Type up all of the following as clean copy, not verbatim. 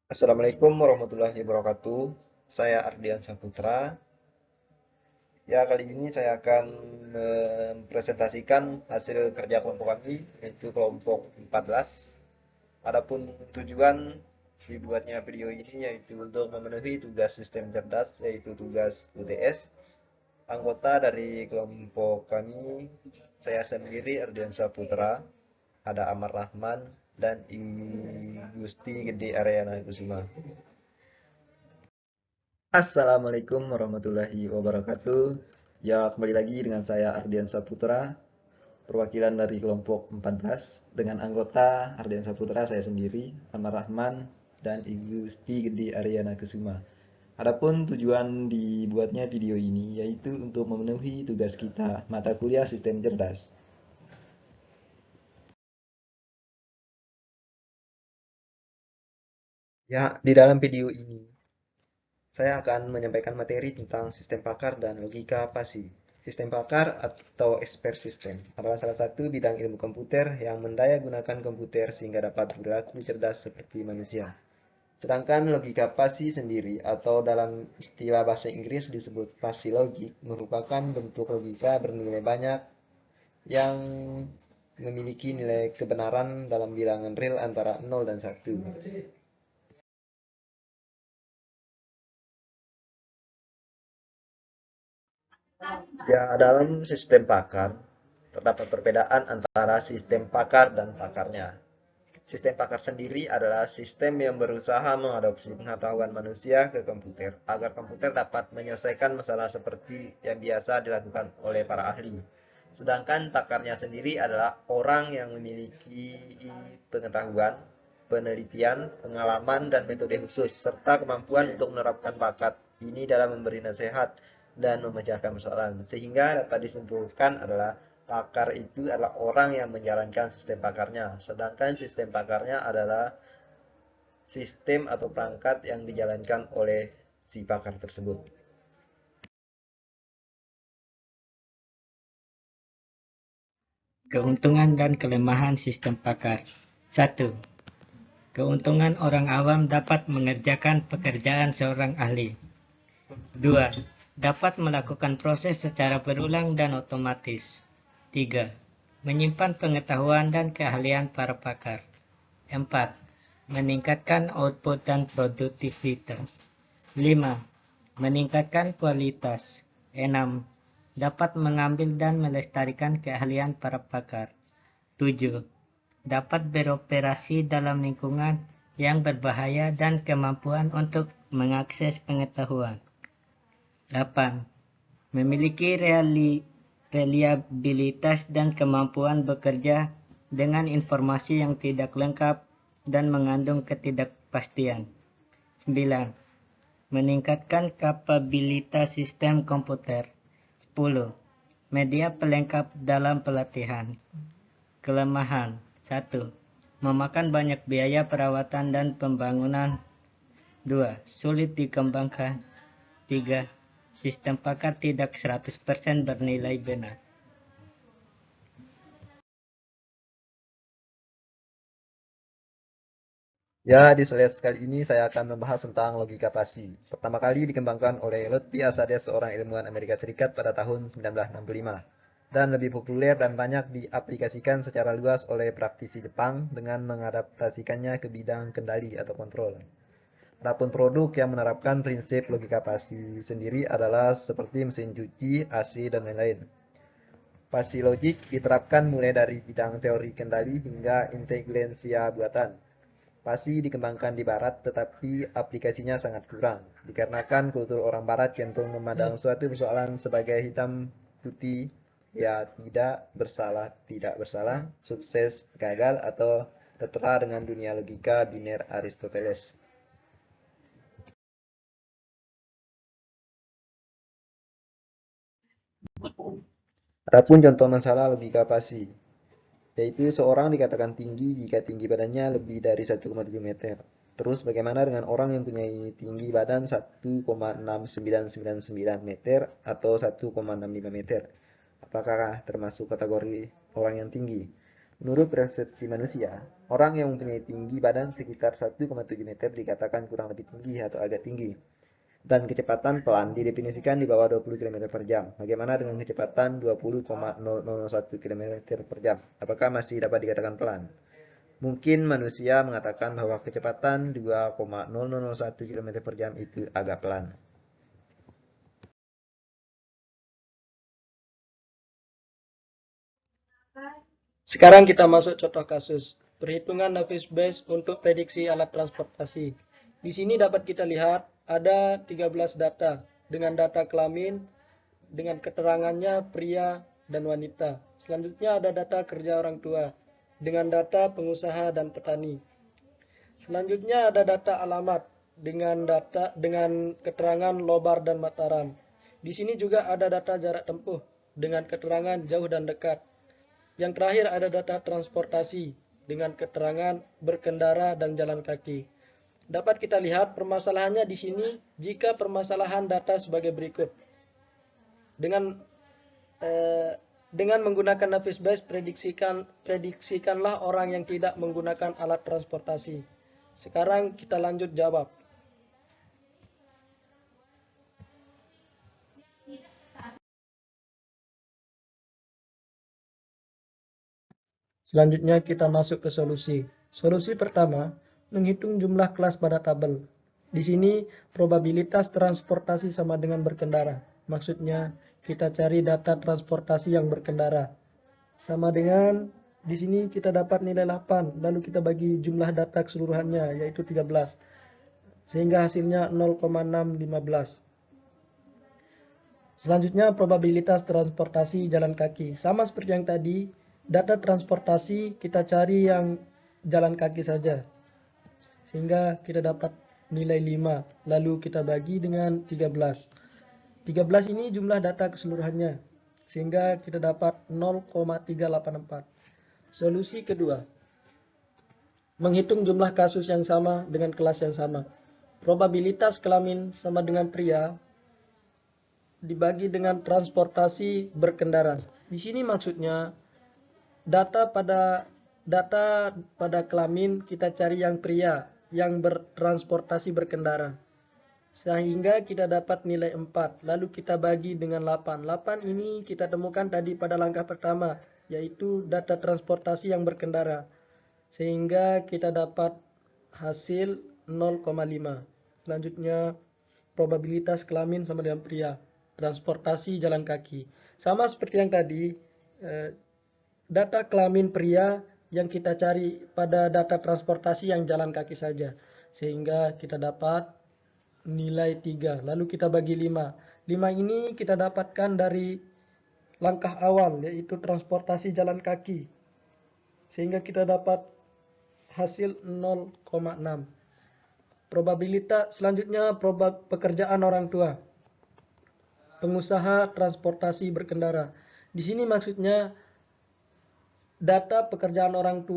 Assalamualaikum warahmatullahi wabarakatuh. Saya Ardian Saputra. Ya, kali ini saya akan mempresentasikan hasil kerja kelompok kami, yaitu kelompok 14. Adapun tujuan dibuatnya video ini yaitu untuk memenuhi tugas sistem cerdas, yaitu tugas UTS. Anggota dari kelompok kami, saya sendiri Ardian Saputra, ada Amar Rahman, dan I Gusti Gede Aryana Kusuma. Assalamualaikum warahmatullahi wabarakatuh. Ya, kembali lagi dengan saya Ardian Saputra, perwakilan dari kelompok 14 dengan anggota Ardian Saputra saya sendiri, Amar Rahman dan Ibu Gusti Gede Aryana Kusuma. Adapun tujuan dibuatnya video ini yaitu untuk memenuhi tugas kita mata kuliah sistem cerdas. Ya, di dalam video ini saya akan menyampaikan materi tentang sistem pakar dan logika pasi. Sistem pakar atau expert system adalah salah satu bidang ilmu komputer yang mendaya gunakan komputer sehingga dapat berlaku cerdas seperti manusia. Sedangkan logika pasi sendiri atau dalam istilah bahasa Inggris disebut pasi logik merupakan bentuk logika bernilai banyak yang memiliki nilai kebenaran dalam bilangan real antara 0 dan 1. Ya, dalam sistem pakar, terdapat perbedaan antara sistem pakar dan pakarnya. Sistem pakar sendiri adalah sistem yang berusaha mengadopsi pengetahuan manusia ke komputer, agar komputer dapat menyelesaikan masalah seperti yang biasa dilakukan oleh para ahli. Sedangkan pakarnya sendiri adalah orang yang memiliki pengetahuan, penelitian, pengalaman, dan metode khusus, serta kemampuan untuk menerapkan bakat ini dalam memberi nasihat dan memecahkan persoalan. Sehingga dapat disimpulkan adalah pakar itu adalah orang yang menjalankan sistem pakarnya, sedangkan sistem pakarnya adalah sistem atau perangkat yang dijalankan oleh si pakar tersebut. Keuntungan dan kelemahan sistem pakar. 1. Keuntungan orang awam dapat mengerjakan pekerjaan seorang ahli. 2. Dapat melakukan proses secara berulang dan otomatis. 3. Menyimpan pengetahuan dan keahlian para pakar. 4. Meningkatkan output dan produktivitas. 5. Meningkatkan kualitas. 6. Dapat mengambil dan melestarikan keahlian para pakar. 7. Dapat beroperasi dalam lingkungan yang berbahaya dan kemampuan untuk mengakses pengetahuan. 8. Memiliki reliabilitas dan kemampuan bekerja dengan informasi yang tidak lengkap dan mengandung ketidakpastian. 9. Meningkatkan kapabilitas sistem komputer. 10. Media pelengkap dalam pelatihan. Kelemahan. 1. Memakan banyak biaya perawatan dan pembangunan. 2. Sulit dikembangkan. 3. Sistem pakar tidak 100% bernilai benar. Ya, di slide kali ini saya akan membahas tentang logika pasi. Pertama kali dikembangkan oleh Lotfi Asades, seorang ilmuwan Amerika Serikat pada tahun 1965, dan lebih populer dan banyak diaplikasikan secara luas oleh praktisi Jepang dengan mengadaptasikannya ke bidang kendali atau kontrol. Adapun produk yang menerapkan prinsip logika pasi sendiri adalah seperti mesin cuci, AC, dan lain-lain. Pasi logik diterapkan mulai dari bidang teori kendali hingga intelijensia buatan. Pasi dikembangkan di barat tetapi aplikasinya sangat kurang, dikarenakan kultur orang barat cenderung memandang suatu persoalan sebagai hitam putih, ya tidak bersalah, sukses, gagal, atau tertera dengan dunia logika biner Aristoteles. Adapun contoh masalah logika pasi, yaitu seorang dikatakan tinggi jika tinggi badannya lebih dari 1,7 meter. Terus bagaimana dengan orang yang punya tinggi badan 1,6999 meter atau 1,65 meter? Apakah termasuk kategori orang yang tinggi? Menurut persepsi manusia, orang yang mempunyai tinggi badan sekitar 1,7 meter dikatakan kurang lebih tinggi atau agak tinggi. Dan kecepatan pelan didefinisikan di bawah 20 km per jam. Bagaimana dengan kecepatan 20,001 km per jam? Apakah masih dapat dikatakan pelan? Mungkin manusia mengatakan bahwa kecepatan 2,001 km per jam itu agak pelan. Sekarang kita masuk contoh kasus. Perhitungan Navier Bayes untuk prediksi alat transportasi. Di sini dapat kita lihat ada 13 data dengan data kelamin, dengan keterangannya pria dan wanita. Selanjutnya ada data kerja orang tua dengan data pengusaha dan petani. Selanjutnya ada data alamat dengan keterangan Lobar dan Mataram. Di sini juga ada data jarak tempuh dengan keterangan jauh dan dekat. Yang terakhir ada data transportasi dengan keterangan berkendara dan jalan kaki. Dapat kita lihat permasalahannya di sini jika permasalahan data sebagai berikut. Dengan menggunakan Navier Bayes prediksikanlah orang yang tidak menggunakan alat transportasi. Sekarang kita lanjut jawab. Selanjutnya kita masuk ke solusi. Solusi pertama, menghitung jumlah kelas pada tabel. Di sini probabilitas transportasi sama dengan berkendara. Maksudnya kita cari data transportasi yang berkendara. Sama dengan di sini kita dapat nilai 8, lalu kita bagi jumlah data keseluruhannya yaitu 13. Sehingga hasilnya 0,615. Selanjutnya probabilitas transportasi jalan kaki. Sama seperti yang tadi, data transportasi kita cari yang jalan kaki saja. Sehingga kita dapat nilai 5. Lalu kita bagi dengan 13. 13 ini jumlah data keseluruhannya. Sehingga kita dapat 0,384. Solusi kedua. Menghitung jumlah kasus yang sama dengan kelas yang sama. Probabilitas kelamin sama dengan pria dibagi dengan transportasi berkendara. Di sini maksudnya data pada kelamin kita cari yang pria yang bertransportasi berkendara. Sehingga kita dapat nilai 4. Lalu kita bagi dengan 8. 8 ini kita temukan tadi pada langkah pertama, yaitu data transportasi yang berkendara. Sehingga kita dapat hasil 0,5. Selanjutnya probabilitas kelamin sama dengan pria. Transportasi jalan kaki. Sama seperti yang tadi, data kelamin pria yang kita cari pada data transportasi yang jalan kaki saja. Sehingga kita dapat nilai 3. Lalu kita bagi 5. 5 ini kita dapatkan dari langkah awal, yaitu transportasi jalan kaki. Sehingga kita dapat hasil 0,6. Probabilitas selanjutnya pekerjaan orang tua. Pengusaha transportasi berkendara. Di sini maksudnya data pekerjaan orang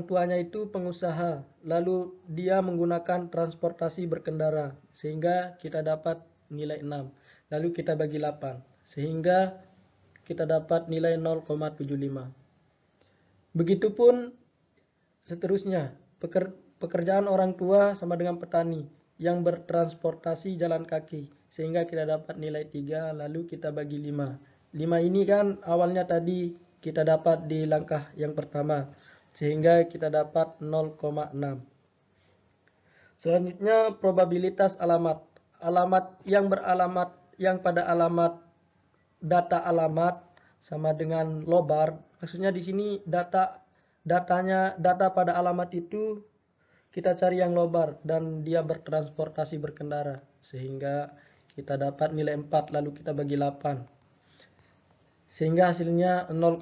tuanya itu pengusaha, lalu dia menggunakan transportasi berkendara, sehingga kita dapat nilai 6. Lalu kita bagi 8, sehingga kita dapat nilai 0,75. Begitupun seterusnya, pekerjaan orang tua sama dengan petani yang bertransportasi jalan kaki, sehingga kita dapat nilai 3, lalu kita bagi 5. 5 ini kan awalnya tadi kita dapat di langkah yang pertama, sehingga kita dapat 0,6. Selanjutnya probabilitas alamat. Alamat yang pada alamat data alamat sama dengan Lobar. Maksudnya di sini data pada alamat itu kita cari yang Lobar dan dia bertransportasi berkendara, sehingga kita dapat nilai 4, lalu kita bagi 8. Sehingga hasilnya 0,5.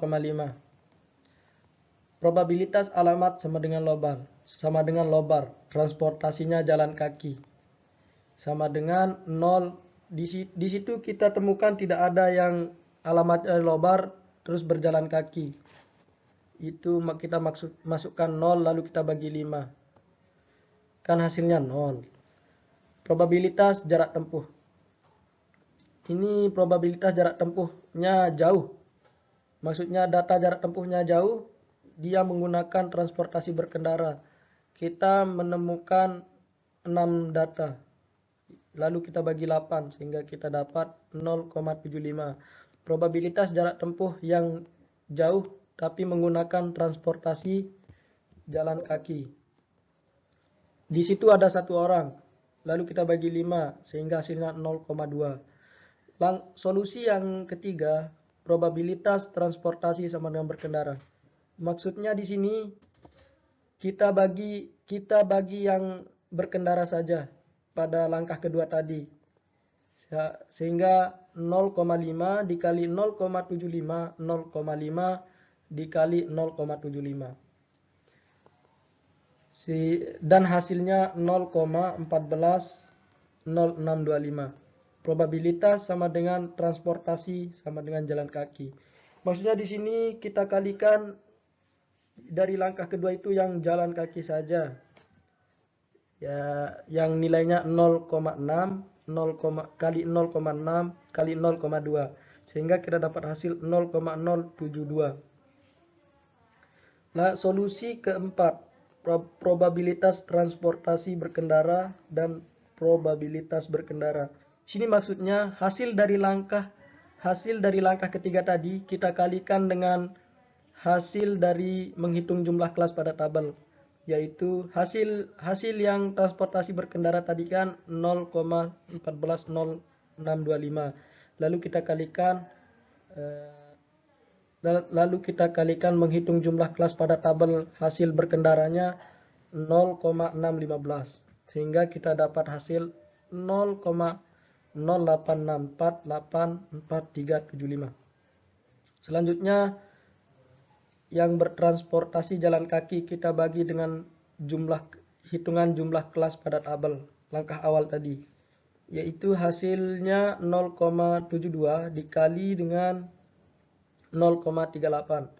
Probabilitas alamat sama dengan Lobar. Transportasinya jalan kaki. Sama dengan 0. Di situ kita temukan tidak ada yang alamat Lobar terus berjalan kaki. Itu kita masukkan 0 lalu kita bagi 5. Kan hasilnya 0. Probabilitas jarak tempuh. Ini probabilitas jarak tempuhnya jauh. Maksudnya data jarak tempuhnya jauh, dia menggunakan transportasi berkendara. Kita menemukan 6 data. Lalu kita bagi 8 sehingga kita dapat 0,75. Probabilitas jarak tempuh yang jauh tapi menggunakan transportasi jalan kaki. Di situ ada 1 orang. Lalu kita bagi 5 sehingga hasilnya 0,2. Solusi yang ketiga, probabilitas transportasi sama dengan berkendara. Maksudnya di sini kita bagi yang berkendara saja pada langkah kedua tadi. Sehingga 0,5 dikali 0,75, 0,5 dikali 0,75. Dan hasilnya 0,140625. Probabilitas sama dengan transportasi sama dengan jalan kaki. Maksudnya di sini kita kalikan dari langkah kedua itu yang jalan kaki saja. Ya, yang nilainya 0,6 kali 0,6 kali 0,2 sehingga kita dapat hasil 0,072. Nah, solusi keempat, probabilitas transportasi berkendara dan probabilitas berkendara. Sini maksudnya hasil dari langkah ketiga tadi kita kalikan dengan hasil dari menghitung jumlah kelas pada tabel, yaitu hasil yang transportasi berkendara tadi kan 0,140625. Lalu kita kalikan menghitung jumlah kelas pada tabel hasil berkendaranya 0,615 sehingga kita dapat hasil 0,086484375. Selanjutnya yang bertransportasi jalan kaki kita bagi dengan hitungan jumlah kelas pada tabel langkah awal tadi, yaitu hasilnya 0,72 dikali dengan 0,38.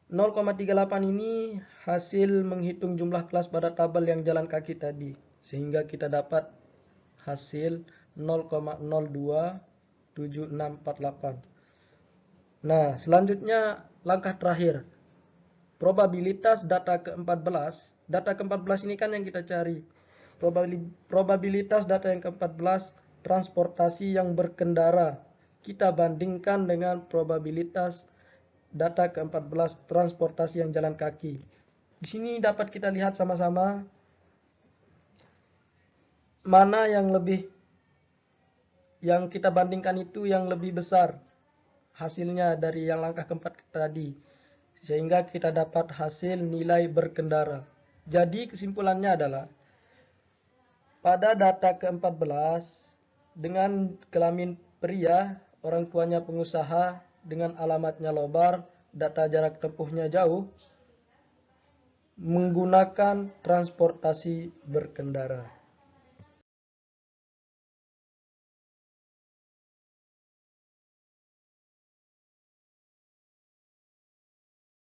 0,38 ini hasil menghitung jumlah kelas pada tabel yang jalan kaki tadi, sehingga kita dapat hasil 0,027648. Nah, selanjutnya langkah terakhir, probabilitas data ke-14. Data ke-14 ini kan yang kita cari. Probabilitas data yang ke-14 transportasi yang berkendara kita bandingkan dengan probabilitas data ke-14 transportasi yang jalan kaki. Di sini dapat kita lihat sama-sama mana yang kita bandingkan itu yang lebih besar hasilnya dari yang langkah keempat tadi, sehingga kita dapat hasil nilai berkendara. Jadi kesimpulannya adalah pada data ke-14 dengan kelamin pria, orang tuanya pengusaha, dengan alamatnya Lobar, data jarak tempuhnya jauh, menggunakan transportasi berkendara.